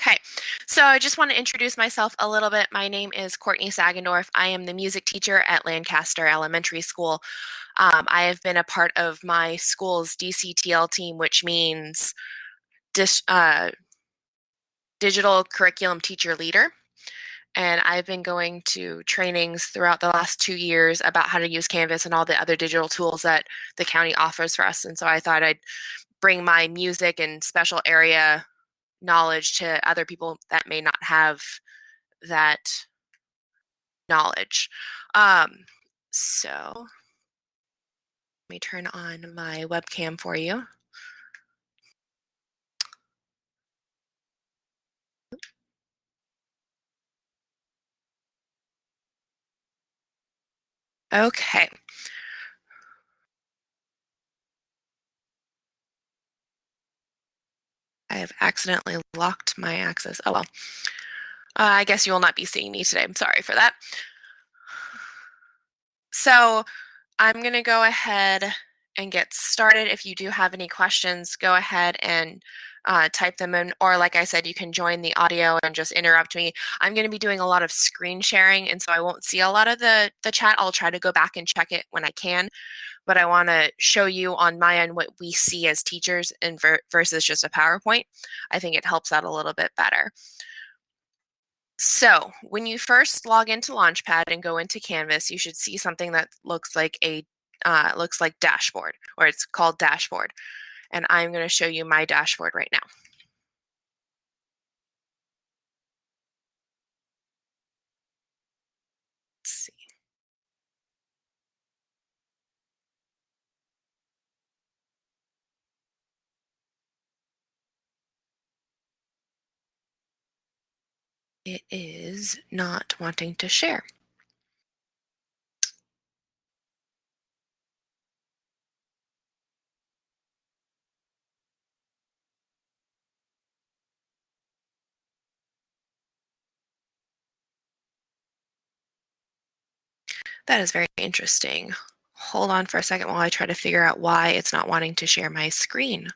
Okay, so I just want to introduce myself a little bit. My name is Courtney Sagendorf. I am the music teacher at Lancaster Elementary School. I have been a part of my school's DCTL team, which means dis, uh, Digital Curriculum Teacher Leader. And I've been going to trainings throughout the last 2 years about how to use Canvas and all the other digital tools that the county offers for us. And so I thought I'd bring my music and special area knowledge to other people that may not have that knowledge. So let me turn on my webcam for you. Okay. I have accidentally locked my access. Oh well. I guess you will not be seeing me today. I'm sorry for that. So I'm going to go ahead and get started. If you do have any questions, go ahead and type them in, or like I said, you can join the audio and just interrupt me. I'm going to be doing a lot of screen sharing, and so I won't see a lot of the chat. I'll try to go back and check it when I can, but I want to show you on my end what we see as teachers and versus just a PowerPoint. I think it helps out a little bit better. So when you first log into Launchpad and go into Canvas, you should see something that looks like dashboard, or it's called dashboard. And I'm going to show you my dashboard right now. Let's see. It is not wanting to share. That is very interesting. Hold on for a second while I try to figure out why it's not wanting to share my screen.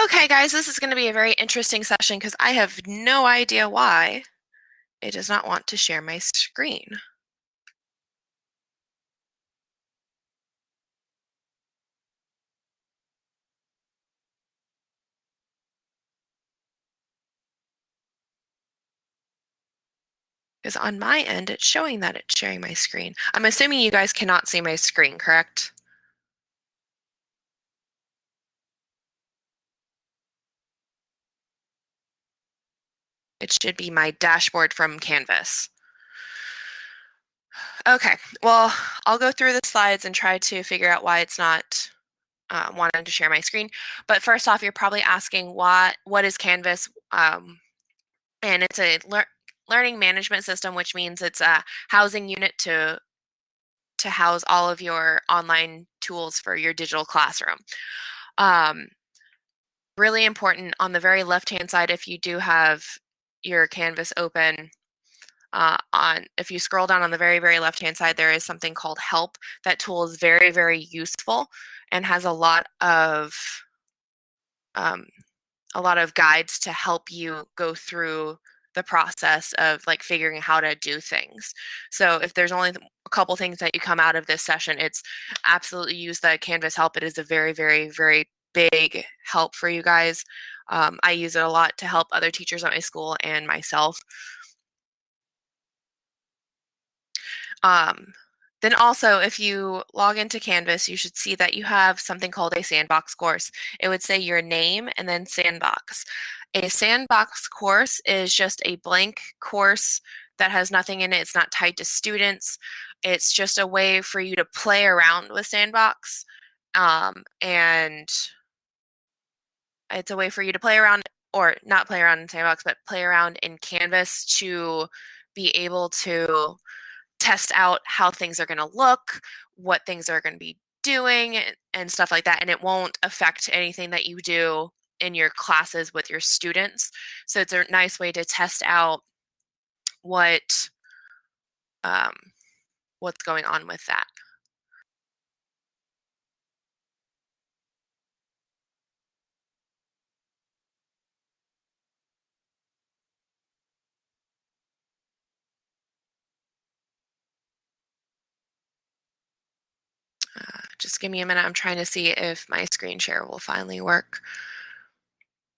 Okay, guys, this is going to be a very interesting session because I have no idea why it does not want to share my screen. Because on my end, it's showing that it's sharing my screen. I'm assuming you guys cannot see my screen, correct? It should be my dashboard from Canvas. Okay, well, I'll go through the slides and try to figure out why it's not wanting to share my screen. But first off, you're probably asking what is Canvas? And it's a learning management system, which means it's a housing unit to house all of your online tools for your digital classroom. Really important on the very left-hand side, if you do have your Canvas open, if you scroll down on the very, very left-hand side, there is something called Help. That tool is very, very useful and has a lot of guides to help you go through the process of like figuring out how to do things. So if there's only a couple things that you come out of this session, it's absolutely use the Canvas Help. It is a very, very, very big help for you guys. I use it a lot to help other teachers at my school and myself. Then also, if you log into Canvas, you should see that you have something called a Sandbox course. It would say your name and then Sandbox. A Sandbox course is just a blank course that has nothing in it. It's not tied to students. It's just a way for you to play around with Sandbox. And it's a way for you to play around, or not play around in Sandbox, but play around in Canvas to be able to test out how things are going to look, what things are going to be doing, and stuff like that. And it won't affect anything that you do in your classes with your students. So it's a nice way to test out what um, what's going on with that. Just give me a minute. I'm trying to see if my screen share will finally work,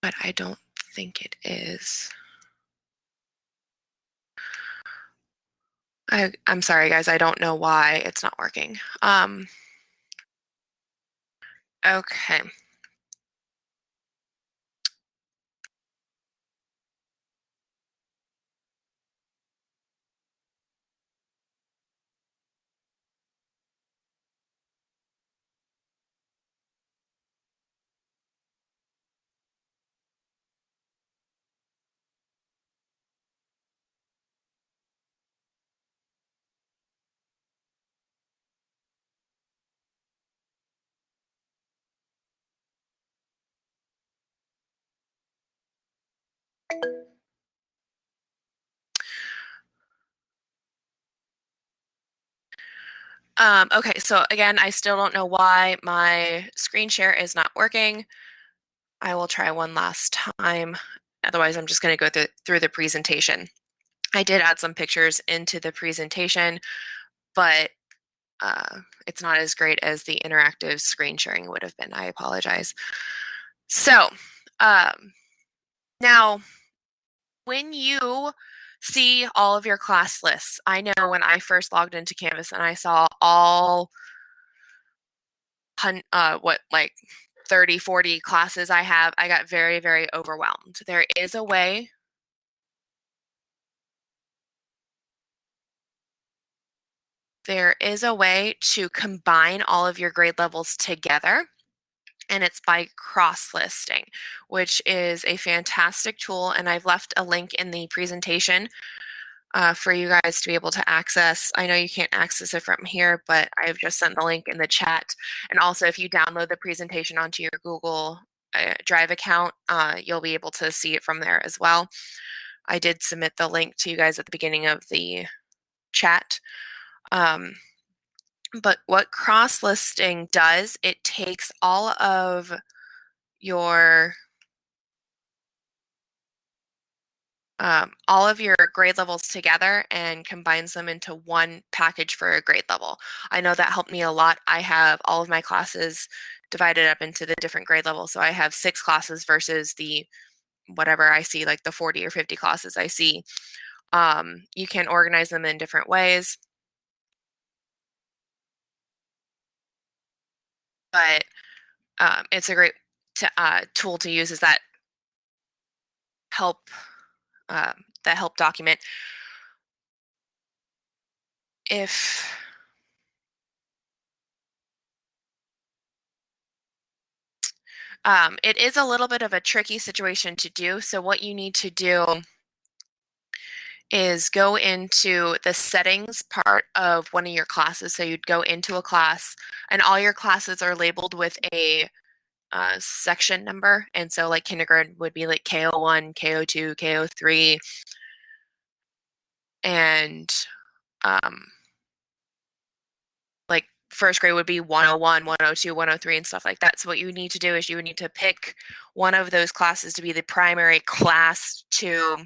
but I don't think it is. I'm sorry, guys. I don't know why it's not working. Okay. Okay, so again, I still don't know why my screen share is not working. I will try one last time. Otherwise, I'm just going to go through the presentation. I did add some pictures into the presentation, but it's not as great as the interactive screen sharing would have been. I apologize. So now, when you see all of your class lists, I know when I first logged into Canvas and I saw all like 30, 40 classes I have, I got very, very overwhelmed. There is a way to combine all of your grade levels together, and it's by cross-listing, which is a fantastic tool, and I've left a link in the presentation for you guys to be able to access. I know you can't access it from here, but I've just sent the link in the chat. And also, if you download the presentation onto your Google Drive account, you'll be able to see it from there as well. I did submit the link to you guys at the beginning of the chat. But what cross-listing does, it takes all of your grade levels together and combines them into one package for a grade level. I know that helped me a lot. I have all of my classes divided up into the different grade levels. So I have 6 classes versus the whatever I see, like the 40 or 50 classes I see. You can organize them in different ways. But it's a great tool to use, is that help document. If it is a little bit of a tricky situation to do, so what you need to do is go into the settings part of one of your classes. So you'd go into a class, and all your classes are labeled with a section number. And so like kindergarten would be like K01, K02, K03, and like first grade would be 101, 102, 103, and stuff like that. So what you need to do is you would need to pick one of those classes to be the primary class to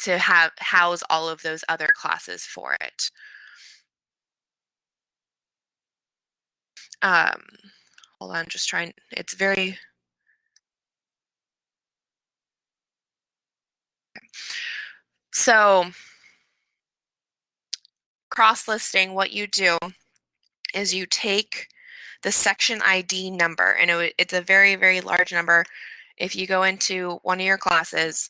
have house all of those other classes for it. Hold on, just trying. It's very. So cross-listing, what you do is you take the section ID number, and it's a very, very large number. If you go into one of your classes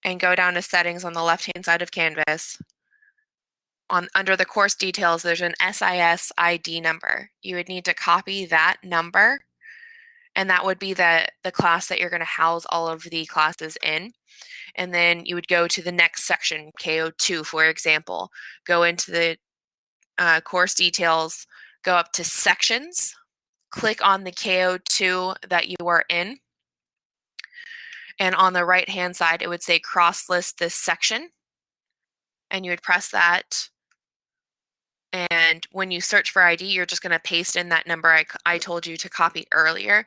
and go down to settings on the left-hand side of Canvas, under the course details, there's an SIS ID number. You would need to copy that number, and that would be the class that you're going to house all of the classes in. And then you would go to the next section, KO2, for example, go into the course details, go up to sections, click on the KO2 that you are in, and on the right-hand side, it would say cross-list this section, and you would press that. And when you search for ID, you're just going to paste in that number I told you to copy earlier,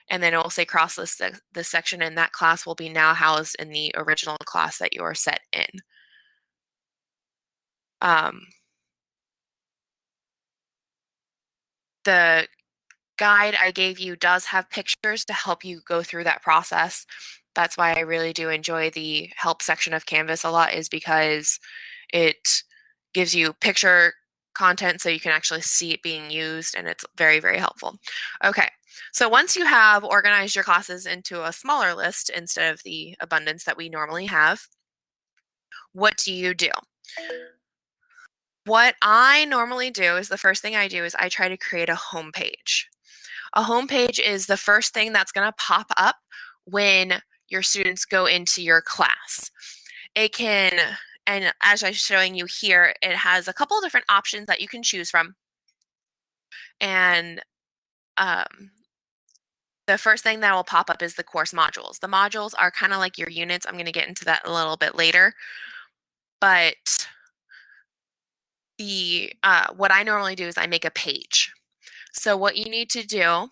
and then it will say cross-list this section, and that class will be now housed in the original class that you are set in. The guide I gave you does have pictures to help you go through that process. That's why I really do enjoy the help section of Canvas a lot, is because it gives you picture content so you can actually see it being used, and it's very, very helpful. Okay, so once you have organized your classes into a smaller list instead of the abundance that we normally have, what do you do? What I normally do is the first thing I do is I try to create a home page. A home page is the first thing that's going to pop up when your students go into your class. It can, and as I'm showing you here, it has a couple of different options that you can choose from. And the first thing that will pop up is the course modules. The modules are kind of like your units. I'm going to get into that a little bit later. But what I normally do is I make a page. So what you need to do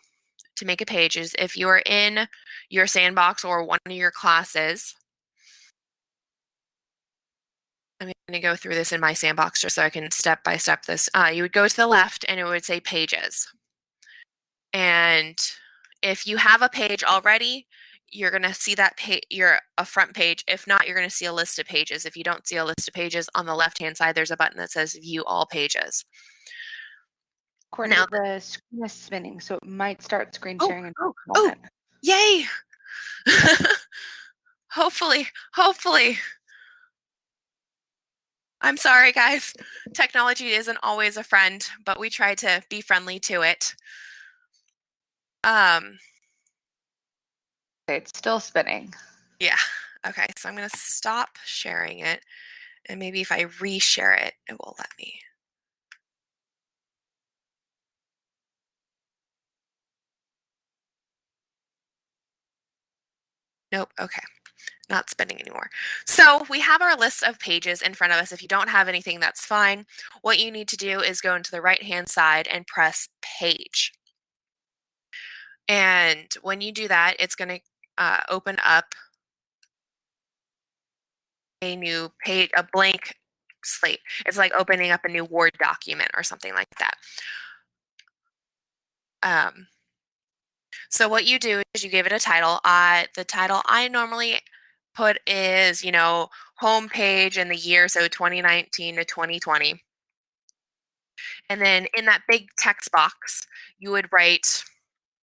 to make a page is, if you're in your Sandbox or one of your classes, I'm going to go through this in my Sandbox just so I can step by step this. You would go to the left and it would say pages. And if you have a page already, you're going to see that a front page. If not, you're going to see a list of pages. If you don't see a list of pages, on the left-hand side, there's a button that says View All Pages. Courtney, now the screen is spinning, so it might start screen sharing in a moment. Yay! Hopefully. I'm sorry, guys. Technology isn't always a friend, but we try to be friendly to it. It's still spinning. Yeah. Okay, so I'm going to stop sharing it, and maybe if I reshare it, it will let me. Nope. Okay. Not spinning anymore. So we have our list of pages in front of us. If you don't have anything, that's fine. What you need to do is go into the right-hand side and press Page. And when you do that, it's going to open up a new page, a blank slate. It's like opening up a new Word document or something like that. So what you do is you give it a title. The title I normally put is, home page in the year, so 2019 to 2020. And then in that big text box, you would write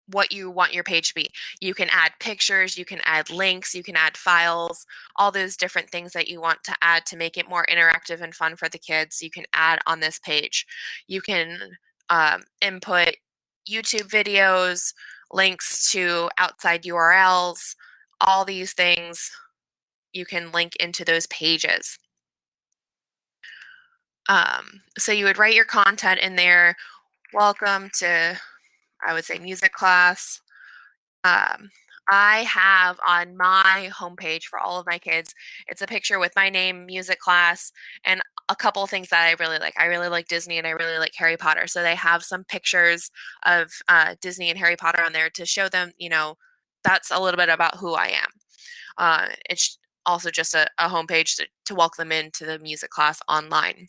what you want your page to be. You can add pictures, you can add links, you can add files, all those different things that you want to add to make it more interactive and fun for the kids. You can add on this page. You can input YouTube videos, links to outside URLs, all these things you can link into those pages. So you would write your content in there. Welcome to, I would say, music class. I have on my homepage for all of my kids, it's a picture with my name, music class, and a couple of things that I really like. I really like Disney and I really like Harry Potter. So they have some pictures of Disney and Harry Potter on there to show them, that's a little bit about who I am. It's also just a homepage to welcome them into the music class online.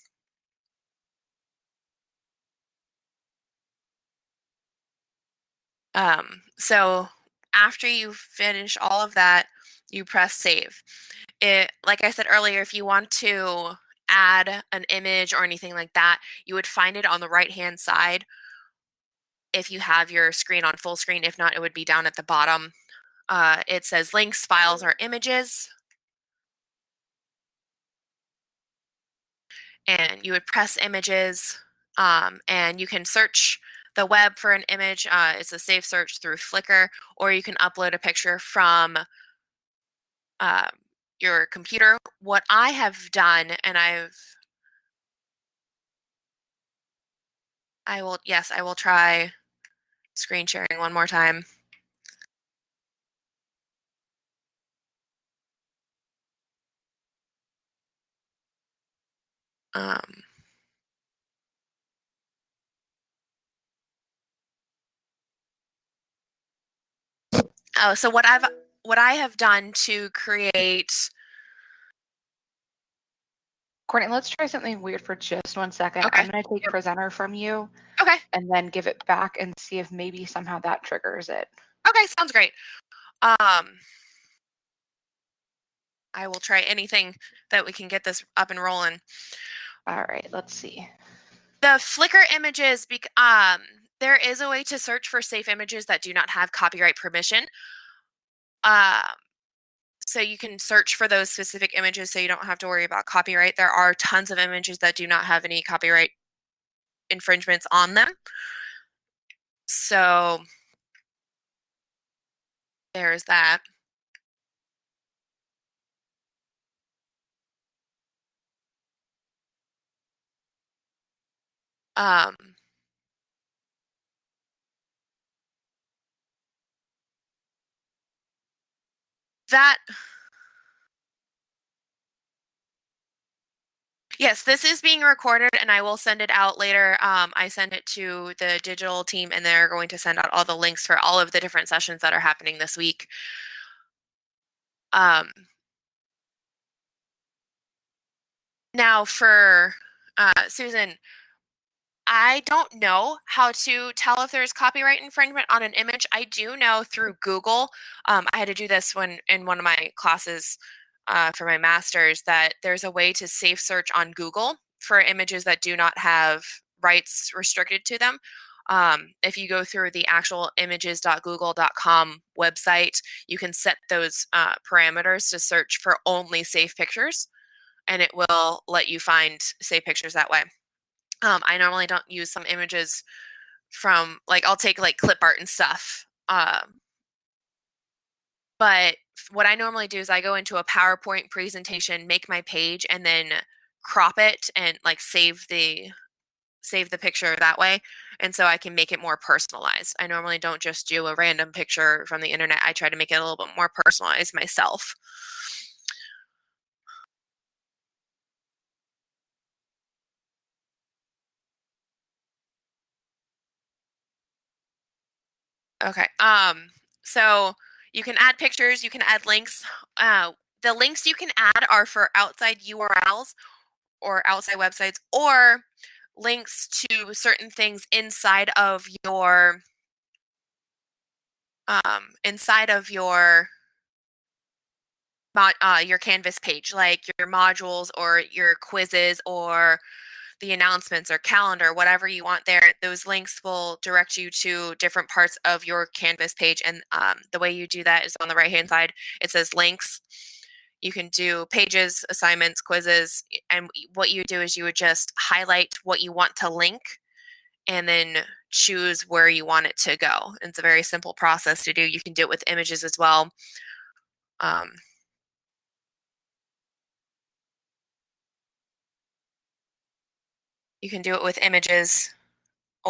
So after you finish all of that, you press save. Like I said earlier, if you want to add an image or anything like that, you would find it on the right-hand side if you have your screen on full screen. If not, it would be down at the bottom. It says links, files, or images. And you would press images, and you can search the web for an image. It's a safe search through Flickr, or you can upload a picture from uh, your computer. What I have done, and I will try screen sharing one more time. Um, oh, so what I have done to create. Courtney, let's try something weird for just 1 second. Okay. I'm going to take presenter from you Okay. and then give it back and see if maybe somehow that triggers it. Okay, sounds great. I will try anything that we can get this up and rolling. All right, let's see. The Flickr images, there is a way to search for safe images that do not have copyright permission. So you can search for those specific images so you don't have to worry about copyright. There are tons of images that do not have any copyright infringements on them. So there's that. Um, that Yes, this is being recorded and I will send it out later. I send it to the digital team and they're going to send out all the links for all of the different sessions that are happening this week. Now for Susan, I don't know how to tell if there's copyright infringement on an image. I do know through Google. I had to do this in one of my classes for my master's, that there's a way to safe search on Google for images that do not have rights restricted to them. If you go through the actual images.google.com website, you can set those parameters to search for only safe pictures, and it will let you find safe pictures that way. I normally don't use some images from, like, I'll take like clip art and stuff. But what I normally do is I go into a PowerPoint presentation, make my page, and then crop it and like save the picture that way. And so I can make it more personalized. I normally don't just do a random picture from the internet. I try to make it a little bit more personalized myself. Okay. So you can add pictures, you can add links. The links you can add are for outside URLs or outside websites, or links to certain things inside of your Canvas page, like your modules or your quizzes or the announcements or calendar, whatever you want there. Those links will direct you to different parts of your Canvas page. And the way you do that is on the right-hand side. It says links. You can do pages, assignments, quizzes. And what you do is you would just highlight what you want to link and then choose where you want it to go. It's a very simple process to do. You can do it with images as well. You can do it with images,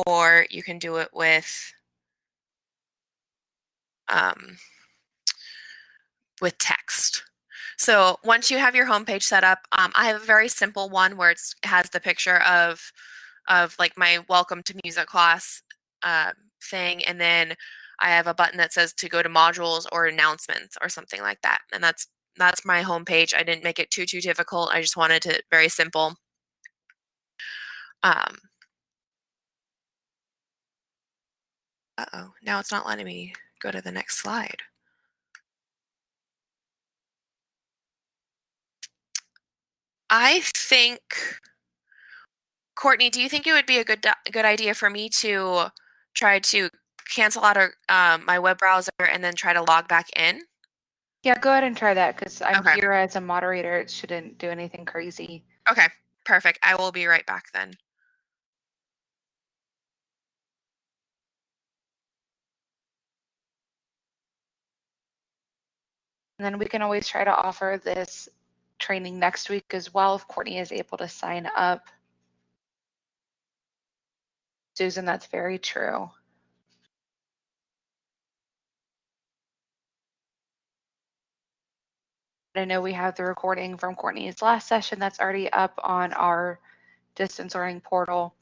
or you can do it with text. So once you have your homepage set up, I have a very simple one where it has the picture of like my welcome to music class thing, and then I have a button that says to go to modules or announcements or something like that. And that's my homepage. I didn't make it too difficult. I just wanted it very simple. Uh-oh, now it's not letting me go to the next slide. I think, Courtney, do you think it would be a good idea for me to try to cancel out my web browser and then try to log back in? Yeah, go ahead and try that because I'm Okay. here as a moderator. It shouldn't do anything crazy. Okay, perfect. I will be right back then. And then we can always try to offer this training next week as well if Courtney is able to sign up. Susan, that's very true. I know we have the recording from Courtney's last session that's already up on our distance learning portal.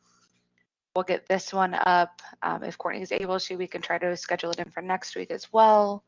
We'll get this one up. If Courtney is able to, we can try to schedule it in for next week as well.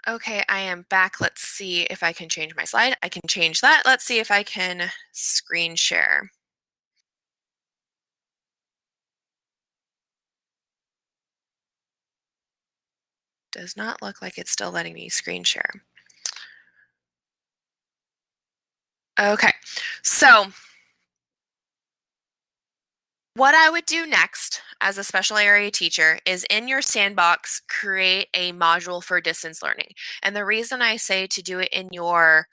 Okay, I am back. Let's see if I can change my slide. I can change that. Let's see if I can screen share. Does not look like it's still letting me screen share. Okay, so what I would do next as a special area teacher is in your Sandbox, create a module for distance learning. And the reason I say to do it in your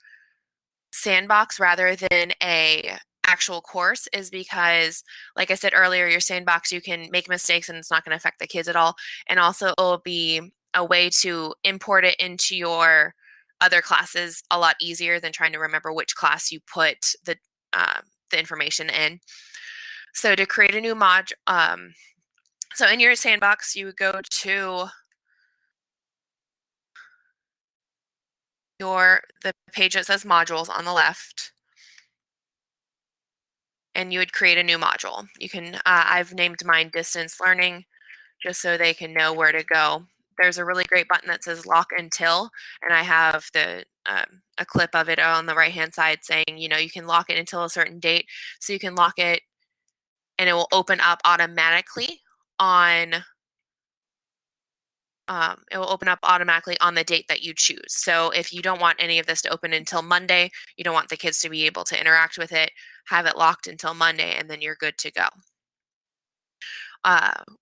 Sandbox rather than a actual course is because, like I said earlier, your Sandbox, you can make mistakes and it's not going to affect the kids at all. And also it'll be a way to import it into your other classes a lot easier than trying to remember which class you put the information in. So to create a new mod, so in your Sandbox, you would go to the page that says modules on the left, and you would create a new module. You can, I've named mine distance learning just so they can know where to go. There's a really great button that says lock until, and I have a clip of it on the right hand side saying, you know, you can lock it until a certain date. So you can lock it and it will open up automatically on the date that you choose. So if you don't want any of this to open until Monday, you don't want the kids to be able to interact with it, have it locked until Monday, and then you're good to go.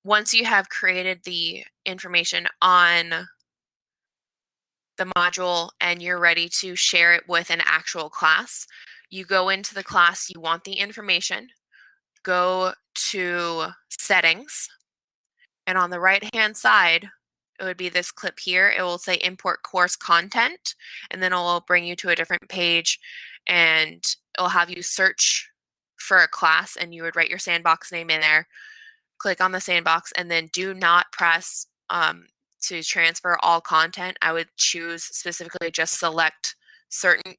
Once you have created the information on the module and you're ready to share it with an actual class, you go into the class you want the information, go to settings, and on the right hand side, it would be this clip here. It will say import course content, and then it will bring you to a different page and it'll have you search for a class and you would write your Sandbox name in there, click on the Sandbox, and then do not press to transfer all content. I would choose specifically just select certain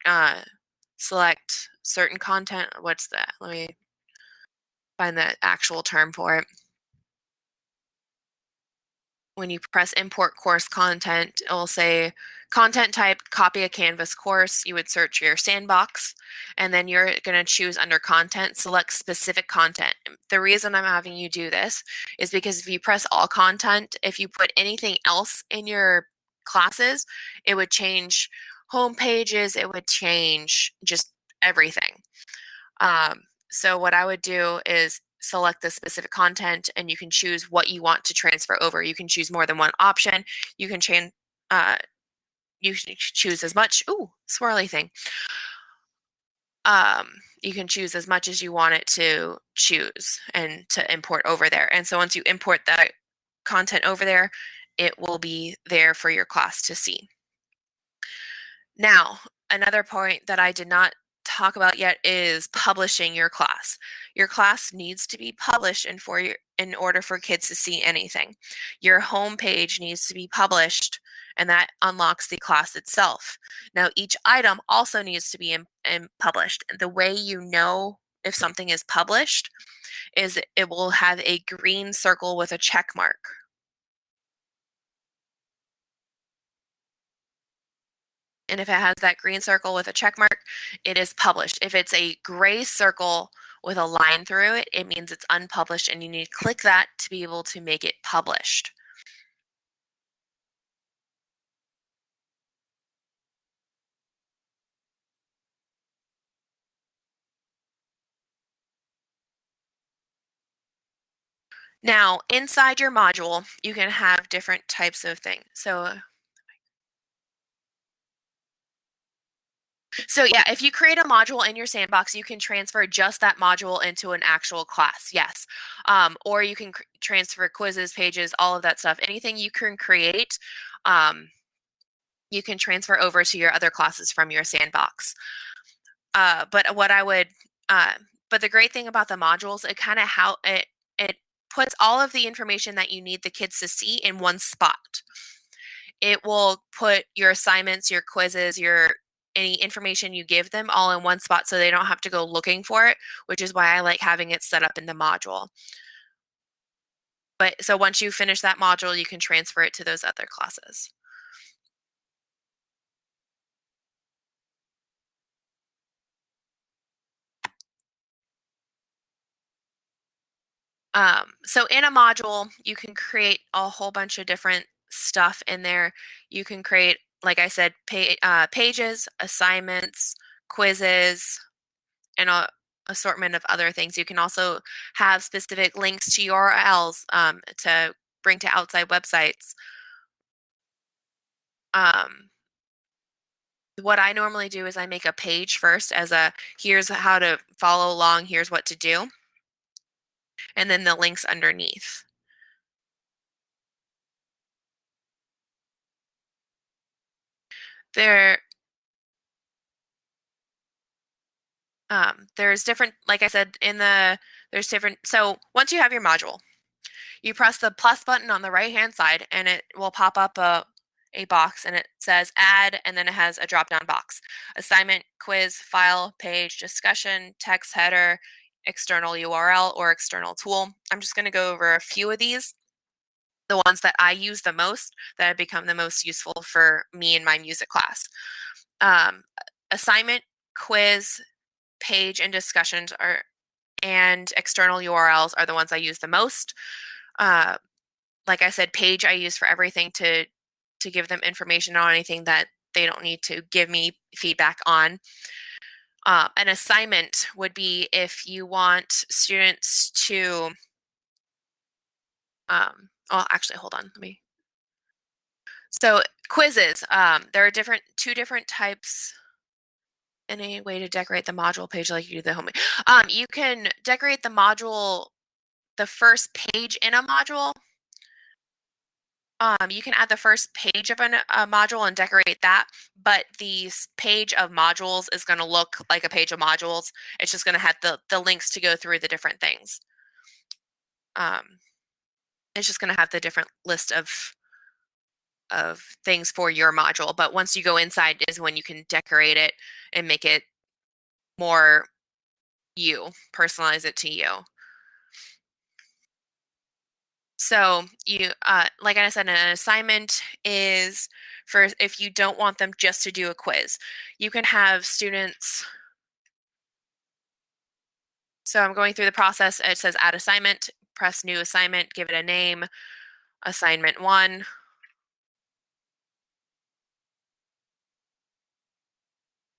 content. What's that? Let me find the actual term for it. When you press import course content, it will say content type, copy a Canvas course. You would search your Sandbox, and then you're going to choose under content, select specific content. The reason I'm having you do this is because if you press all content, if you put anything else in your classes, it would change home pages, it would change just everything. So what I would do is select the specific content and you can choose what you want to transfer over. You can choose more than one option. You can choose as much, swirly thing. You can choose as much as you want it to choose and to import over there. And so once you import that content over there, it will be there for your class to see. Now, another point that I did not talk about yet is publishing your class. Your class needs to be published in order for kids to see anything. Your home page needs to be published, and that unlocks the class itself. Now, each item also needs to be published. The way you know if something is published is it will have a green circle with a check mark. And if it has that green circle with a check mark, it is published. If it's a gray circle with a line through it, it means it's unpublished, and you need to click that to be able to make it published. Now, inside your module, you can have different types of things. So yeah, if you create a module in your sandbox, you can transfer just that module into an actual class, yes. Or you can transfer quizzes, pages, all of that stuff. Anything you can create, you can transfer over to your other classes from your sandbox. But what I would, but the great thing about the modules, it puts all of the information that you need the kids to see in one spot. It will put your assignments, your quizzes, any information you give them all in one spot so they don't have to go looking for it, which is why I like having it set up in the module. But so once you finish that module, you can transfer it to those other classes. So in a module, you can create a whole bunch of different stuff in there. You can create, like I said, pages, assignments, quizzes, and a assortment of other things. You can also have specific links to URLs to bring to outside websites. What I normally do is I make a page first as here's how to follow along, here's what to do, and then the links underneath. There, there's different, like I said, there's different, so once you have your module, you press the plus button on the right-hand side and it will pop up a box and it says add, and then it has a drop-down box. Assignment, quiz, file, page, discussion, text header, external URL, or external tool. I'm just going to go over a few of these. The ones that I use the most, that have become the most useful for me in my music class. Um, Assignment, quiz, page, and discussions and external URLs are the ones I use the most. Like I said, page I use for everything to give them information on anything that they don't need to give me feedback on. An assignment would be if you want students to, oh, actually, hold on, let me. So quizzes, there are two different types. Any way to decorate the module page like you do the home. You can decorate the module, the first page in a module. You can add the first page of a module and decorate that, but the page of modules is going to look like a page of modules. It's just going to have the links to go through the different things. It's just going to have the different list of things for your module, but once you go inside is when you can decorate it and make it more personalize it to you. So you, like I said, an assignment is for if you don't want them just to do a quiz. You can have students. So I'm going through the process. It says add assignment, press new assignment, give it a name, assignment 1.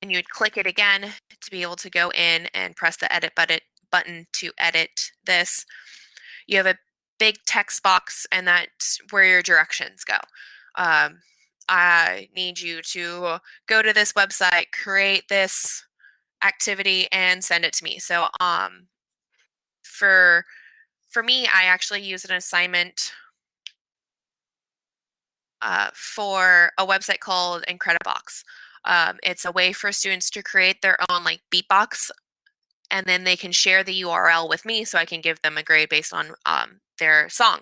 And you would click it again to be able to go in and press the edit button to edit this. You have a big text box, and that's where your directions go. I need you to go to this website, create this activity, and send it to me. So for me, I actually use an assignment for a website called Incredibox. It's a way for students to create their own like beatbox, and then they can share the URL with me so I can give them a grade based on their song.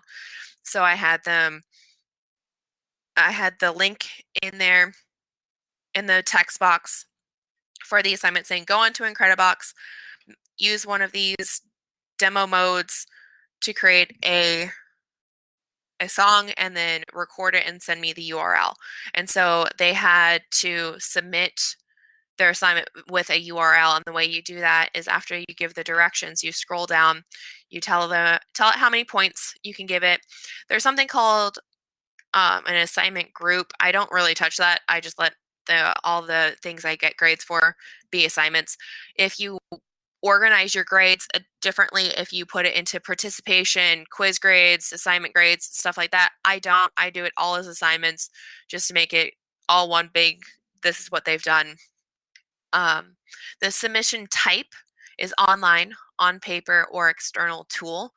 So I had the link in there in the text box for the assignment saying go on to Incredibox, use one of these demo modes to create a song and then record it and send me the URL. And so they had to submit their assignment with a URL, and the way you do that is after you give the directions, you scroll down, you tell it how many points you can give it. There's something called an assignment group. I don't really touch that. I just let all the things I get grades for be assignments. If you organize your grades differently, if you put it into participation, quiz grades, assignment grades, stuff like that, I don't. I do it all as assignments just to make it all one big, this is what they've done. The submission type is online, on paper, or external tool.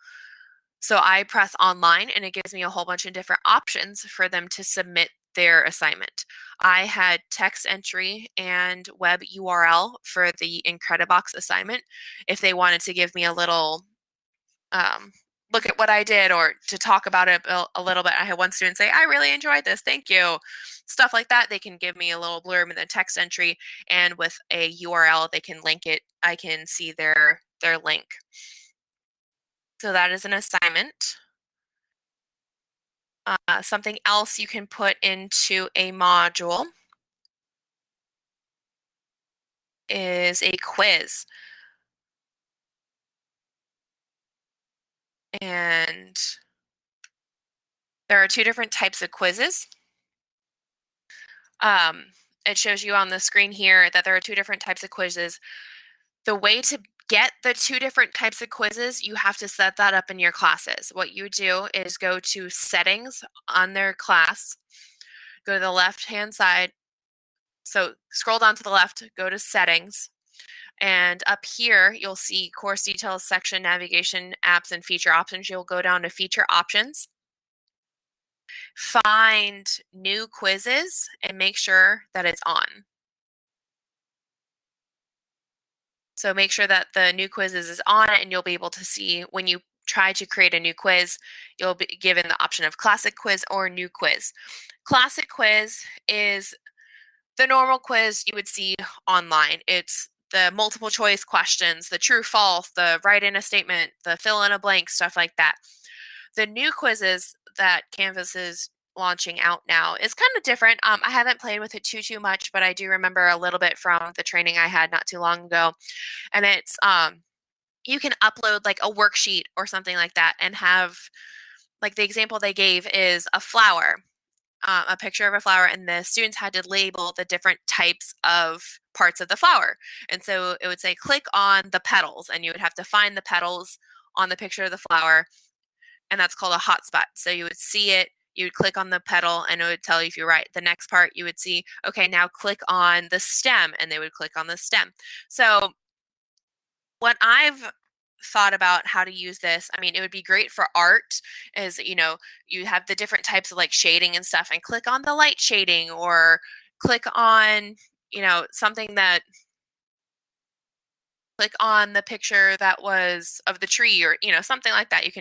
So I press online and it gives me a whole bunch of different options for them to submit their assignment. I had text entry and web URL for the Incredibox assignment. If they wanted to give me a little look at what I did or to talk about it a little bit, I had one student say, I really enjoyed this, thank you. Stuff like that, they can give me a little blurb in the text entry, and with a URL, they can link it. I can see their link. So that is an assignment. Something else you can put into a module is a quiz. And there are two different types of quizzes. It shows you on the screen here that there are two different types of quizzes. The way to get the two different types of quizzes, you have to set that up in your classes. What you do is go to settings on their class, go to the left-hand side. So scroll down to the left, go to settings, and up here you'll see course details section, navigation, apps, and feature options. You'll go down to feature options, find new quizzes, and make sure that it's on. So make sure that the new quizzes is on, and you'll be able to see when you try to create a new quiz, you'll be given the option of classic quiz or new quiz. Classic quiz is the normal quiz you would see online. It's the multiple choice questions, the true false, the write in a statement, the fill in a blank, stuff like that. The new quizzes that Canvas is launching out now is kind of different. I haven't played with it too much, but I do remember a little bit from the training I had not too long ago. And it's you can upload like a worksheet or something like that and have, like, the example they gave is a flower, a picture of a flower, and the students had to label the different types of parts of the flower. And so it would say, click on the petals, and you would have to find the petals on the picture of the flower, and that's called a hotspot. So you would see it, you would click on the petal, and it would tell you if you're right. The next part, you would see, okay, now click on the stem, and they would click on the stem. So what I've thought about how to use this, I mean, it would be great for art, is, you have the different types of like shading and stuff, and click on the light shading, or click on, something that, click on the picture that was of the tree, or, something like that. You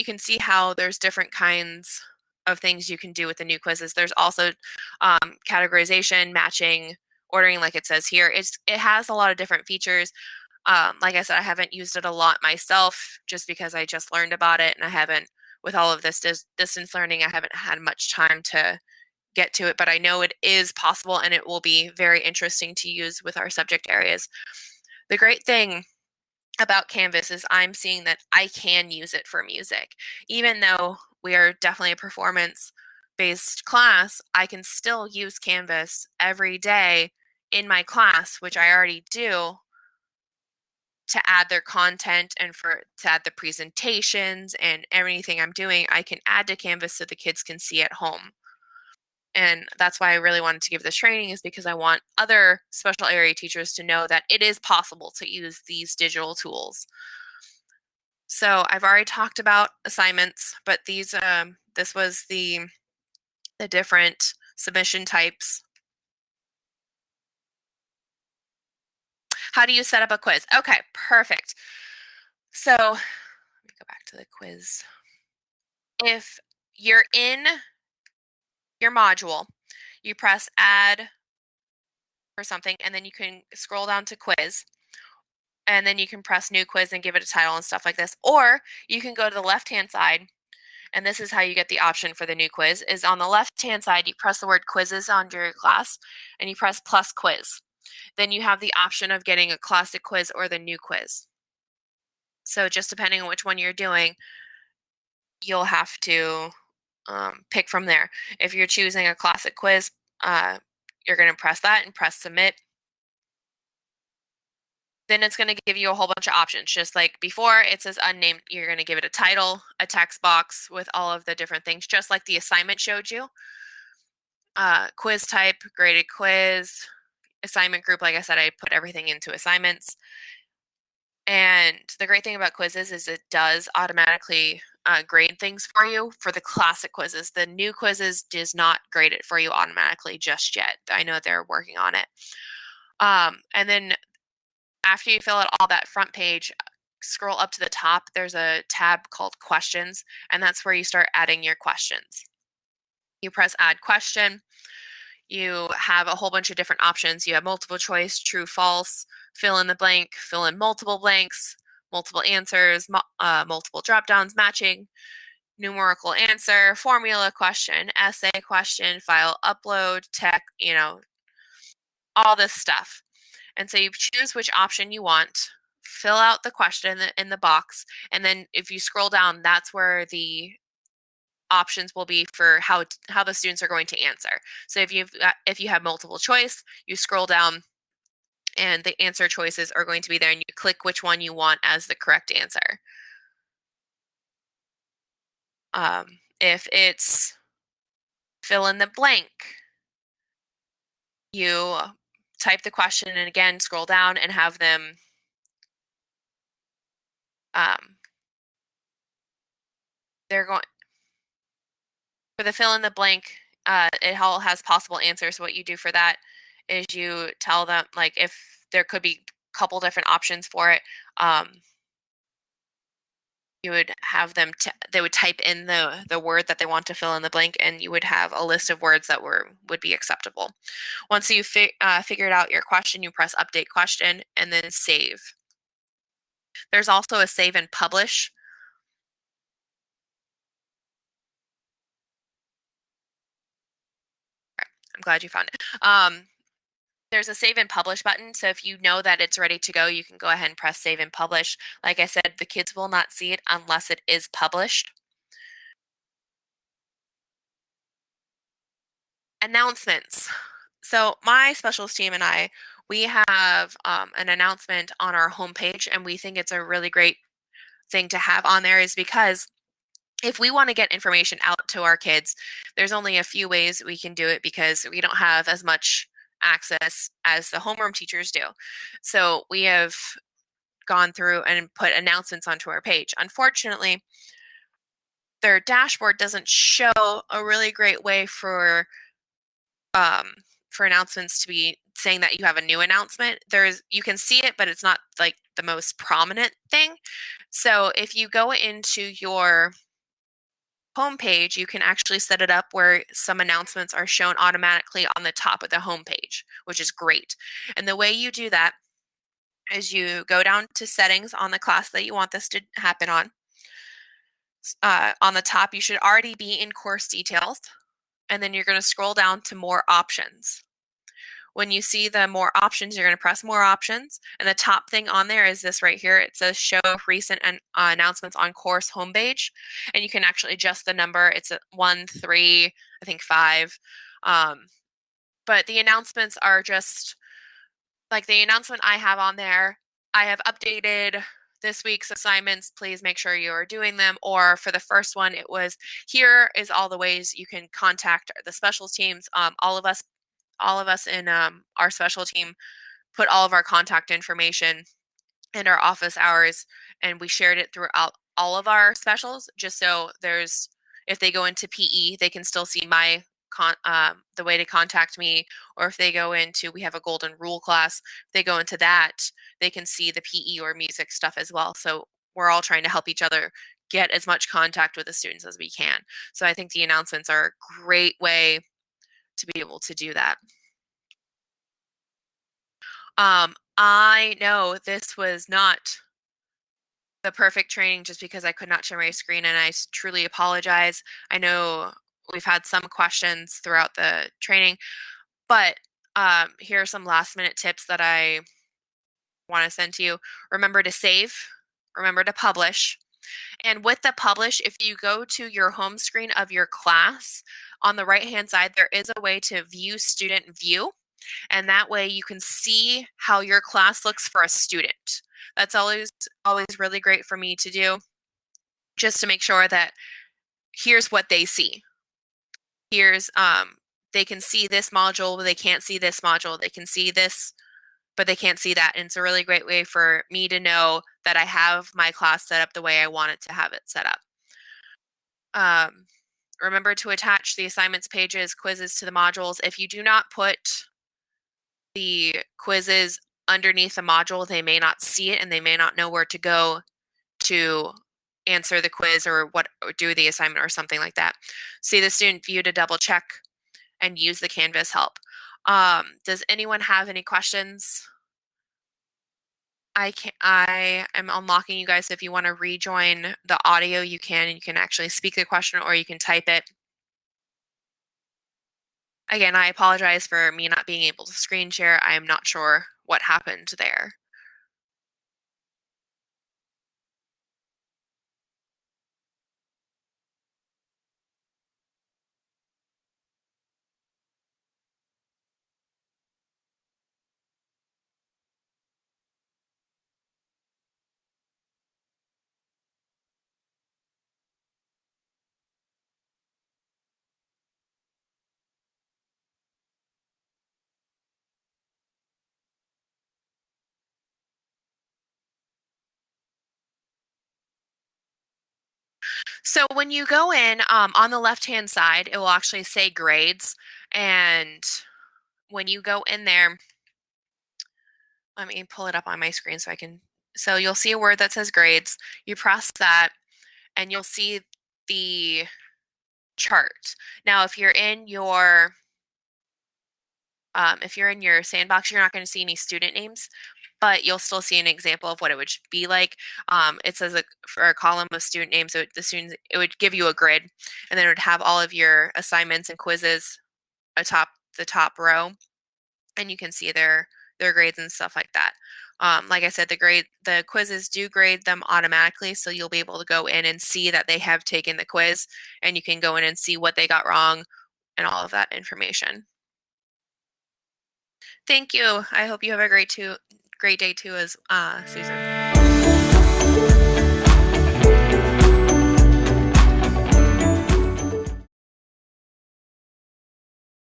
can see how there's different kinds of things you can do with the new quizzes. There's also categorization, matching, ordering, like it says here. It has a lot of different features. Like I said, I haven't used it a lot myself just because I just learned about it, and I haven't, with all of this distance learning, I haven't had much time to get to it, but I know it is possible, and it will be very interesting to use with our subject areas. The great thing about Canvas is I'm seeing that I can use it for music. Even though we are definitely a performance based class, I can still use Canvas every day in my class, which I already do, to add their content and to add the presentations and everything I'm doing. I can add to Canvas so the kids can see at home. And that's why I really wanted to give this training, is because I want other special area teachers to know that it is possible to use these digital tools. So I've already talked about assignments, but this was the different submission types. How do you set up a quiz? Okay, perfect. So let me go back to the quiz. If you're in your module, you press add for something, and then you can scroll down to quiz. and then you can press new quiz and give it a title and stuff like this. Or you can go to the left-hand side, and this is how you get the option for the new quiz, is on the left-hand side, you press the word quizzes under your class, and you press plus quiz. Then you have the option of getting a classic quiz or the new quiz. So just depending on which one you're doing, you'll have to pick from there. If you're choosing a classic quiz, you're going to press that and press submit. Then it's going to give you a whole bunch of options. Just like before, it says unnamed. You're going to give it a title, a text box with all of the different things, just like the assignment showed you. Quiz type, graded quiz, assignment group. Like I said, I put everything into assignments. And the great thing about quizzes is it does automatically grade things for you for the classic quizzes. The new quizzes does not grade it for you automatically just yet. I know they're working on it. And then after you fill out all that front page, scroll up to the top, there's a tab called questions, and that's where you start adding your questions. You press add question. You have a whole bunch of different options. You have multiple choice, true, false, fill in the blank, fill in multiple blanks, multiple answers, multiple drop downs, matching, numerical answer, formula question, essay question, file upload, tech, all this stuff. And so you choose which option you want, fill out the question in the box, and then if you scroll down, that's where the options will be for how the students are going to answer. So if you have multiple choice, you scroll down and the answer choices are going to be there, and you click which one you want as the correct answer. If it's fill in the blank, you type the question and again scroll down and have them they're going for the fill in the blank. It all has possible answers. So what you do for that is you tell them, like, if there could be a couple different options for it, you would have them they would type in the word that they want to fill in the blank, and you would have a list of words that would be acceptable. Once you figured out your question, you press update question and then save. There's also a save and publish. I'm glad you found it. There's a save and publish button. So if you know that it's ready to go, you can go ahead and press save and publish. Like I said, the kids will not see it unless it is published. Announcements. So my specials team and I, we have an announcement on our homepage, and we think it's a really great thing to have on there, is because if we want to get information out to our kids, there's only a few ways we can do it because we don't have as much access as the homeroom teachers do. So we have gone through and put announcements onto our page. Unfortunately, their dashboard doesn't show a really great way for announcements to be saying that you have a new announcement. You can see it, but it's not like the most prominent thing. So if you go into your homepage, you can actually set it up where some announcements are shown automatically on the top of the homepage, which is great. And the way you do that is you go down to settings on the class that you want this to happen on. On the top, you should already be in course details, and then you're going to scroll down to more options. When you see the more options, you're going to press more options, and the top thing on there is this right here. It says show recent announcements on course homepage, and you can actually adjust the number. It's at 1, 3, I think 5. But the announcements are just like the announcement I have on there. I have updated this week's assignments. Please make sure you are doing them. Or for the first one, it was, here is all the ways you can contact the specials teams. All of us in our special team put all of our contact information and our office hours, and we shared it throughout all of our specials, just so if they go into PE, they can still see the way to contact me. Or if they go into, we have a golden rule class, if they go into that, they can see the PE or music stuff as well. So we're all trying to help each other get as much contact with the students as we can. So I think the announcements are a great way to be able to do that. I know this was not the perfect training just because I could not share my screen, and I truly apologize. I know we've had some questions throughout the training, but here are some last minute tips that I want to send to you. Remember to save, remember to publish. And with the publish, if you go to your home screen of your class, on the right hand side, there is a way to view student view. And that way you can see how your class looks for a student. That's always really great for me to do, just to make sure that here's what they see. Here's they can see this module, but they can't see this module. They can see this, but they can't see that. And it's a really great way for me to know that I have my class set up the way I want it to have it set up. Remember to attach the assignments pages, quizzes to the modules. If you do not put the quizzes underneath the module, they may not see it and they may not know where to go to answer the quiz or do the assignment or something like that. See the student view to double check and use the Canvas help. Does anyone have any questions? I am unlocking you guys. So if you want to rejoin the audio, you can, and you can actually speak the question or you can type it. Again, I apologize for me not being able to screen share. I am not sure what happened there. So when you go in, on the left-hand side, it will actually say grades. And when you go in there, let me pull it up on my screen so you'll see a word that says grades. You press that and you'll see the chart. Now, if you're in your sandbox, you're not going to see any student names, but you'll still see an example of what it would be like. It says for a column of student names, so it would give you a grid, and then it would have all of your assignments and quizzes atop the top row, and you can see their grades and stuff like that. Like I said, the quizzes do grade them automatically, so you'll be able to go in and see that they have taken the quiz, and you can go in and see what they got wrong and all of that information. Thank you. I hope you have a great day too, as Susan.